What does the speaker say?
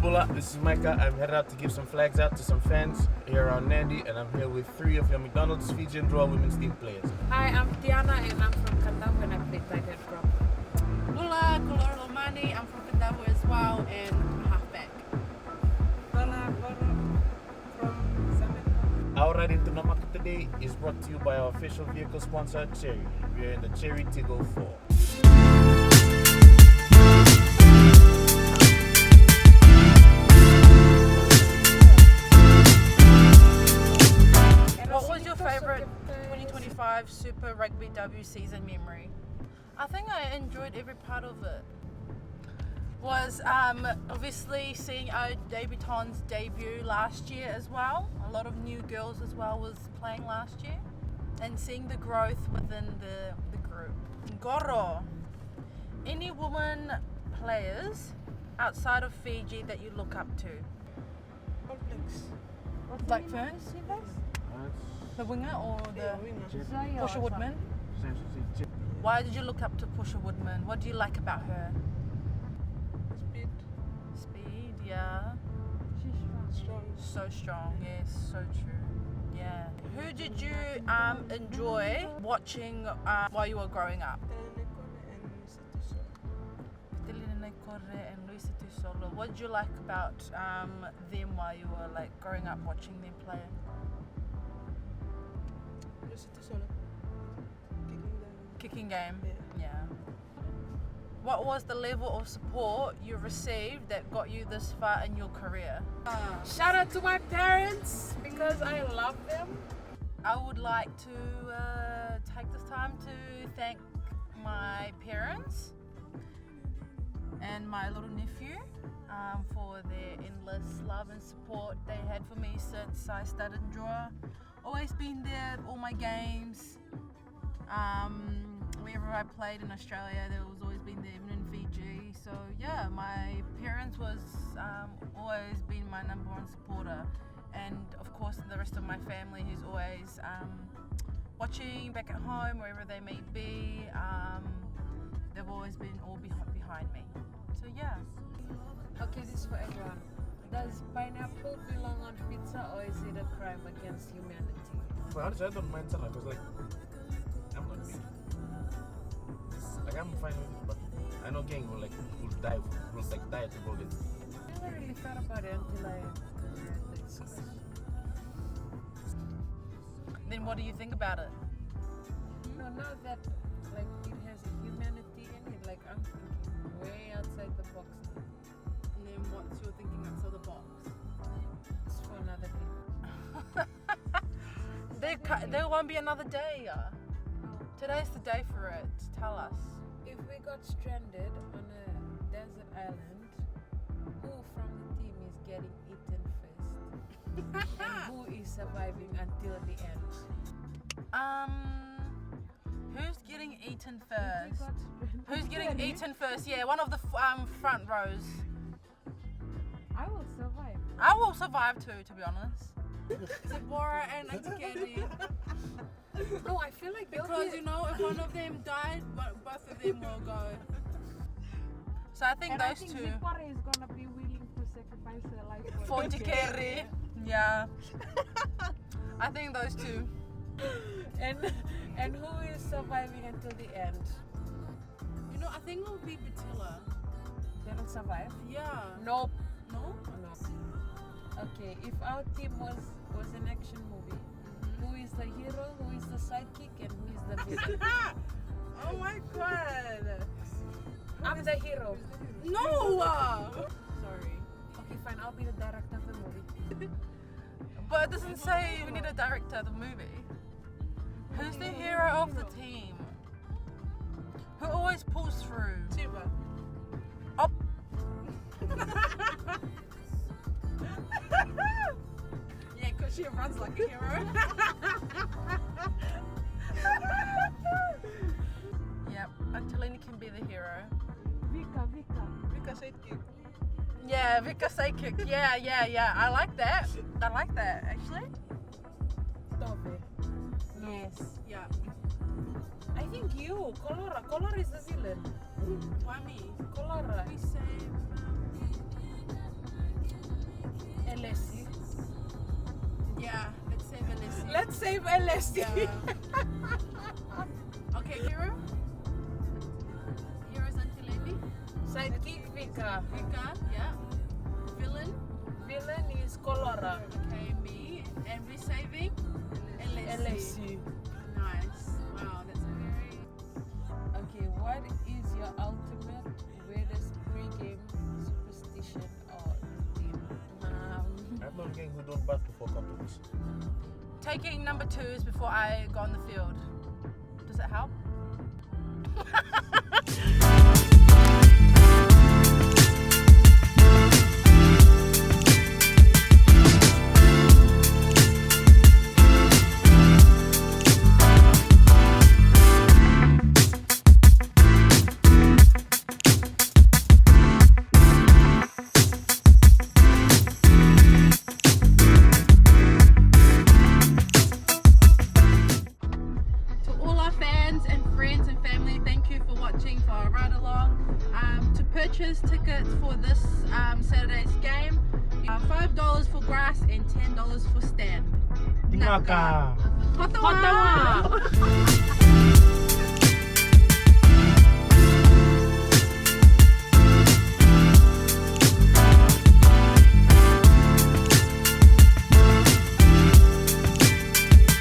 Hola, this is Micah. I'm headed out to give some flags out to some fans here around Nandi, and I'm here with 3 of your McDonald's, Fiji and Draw women's team players. Hi, I'm Tiana and I'm from Kandawu and I play tight end prop. Hola, Kolor Lomani. I'm from Kandawu as well and halfback. Hola, from Sameta. Our ride into Namaka today is brought to you by our official vehicle sponsor, Cherry. We are in the Cherry Tiggo 4. What was your favourite 2025 Super Rugby W season memory? I think I enjoyed every part of it. Was obviously seeing our debutants debut last year as well. A lot of new girls as well was playing last year. And seeing the growth within the group. Goro. Any woman players outside of Fiji that you look up to? Like Ferns? The winger or the Portia Woodman? Why did you look up to Portia Woodman? What do you like about her? Speed, yeah. She's strong. So strong, yes, so true. Yeah. Who did you enjoy watching while you were growing up? Telina Corre and Luisa Tusolo. What did you like about them while you were like growing up watching them play? Kicking game. Yeah. What was the level of support you received that got you this far in your career? Shout out to my parents because I love them. I would like to take this time to thank my parents and my little nephew for their endless love and support they had for me since I started draw. Always been there at all my games. Wherever I played in Australia, there was always been there, even in Fiji. So yeah, my parents was always been my number one supporter, and of course the rest of my family who's always watching back at home, wherever they may be. They've always been all behind me. So yeah. Okay, this is for everyone. Does pineapple belong on pizza or is it a crime against humanity? Well, honestly, I don't mind salad because, like, I'm not big. Like, I'm fine with it, but I know gang will die to go this. I never really thought about it until I heard the discussion. Then what do you think about it? No, now that like it has a humanity in it, like I'm thinking way outside the box now. And then what's your thinking outside the box? It's for another day. There won't be another day. Today's the day for it. Tell us. If we got stranded on a desert island, who from the team is getting eaten first? And who is surviving until the end? Who's getting eaten If we first? got stranded, Who's getting eaten first? Yeah, one of the front rows. I will survive. I will survive too, to be honest. Deborah and Auntie Katie. No, I feel like Because you know, if one of them died, both of them will go. So I think those two. Zipporah is gonna be willing to sacrifice her life For Auntie Katie. Yeah. I think those two. And who is surviving until the end? You know, I think it will be Batilla. They will survive? Yeah. Nope. No? No. Okay, if our team was an action movie, who is the hero, who is the sidekick, and who is the villain? Oh my god. I'm the hero. No! Sorry. Okay, fine. I'll be the director of the movie. But it doesn't say we need a director of the movie. Who's the hero of the team? Who always pulls through? Chiba. Oh. Yeah, because she runs like a hero. Yep, Angelina can be the hero. Vika. Vika sidekick. Yeah, Vika sidekick. Yeah. I like that. Actually. Tove. Yes. Yeah. I think you. Colora is the villain. Why me? Colora. We say Let's save LSD. Okay, hero. Hero's Auntie Lady. Sidekick Vika. Vika, yeah. Villain. Villain is Colora. Okay, me. And we're saving LSU. Nice. Wow, that's a very. Okay, what is your ultimate weirdest pre-game superstition or routine? I'm not gang who don't bath before competition. Taking number 2s before I go on the field. Does that help? For our ride along. To purchase tickets for this Saturday's game, $5 for grass and $10 for stand. Tingaka. Hotawa!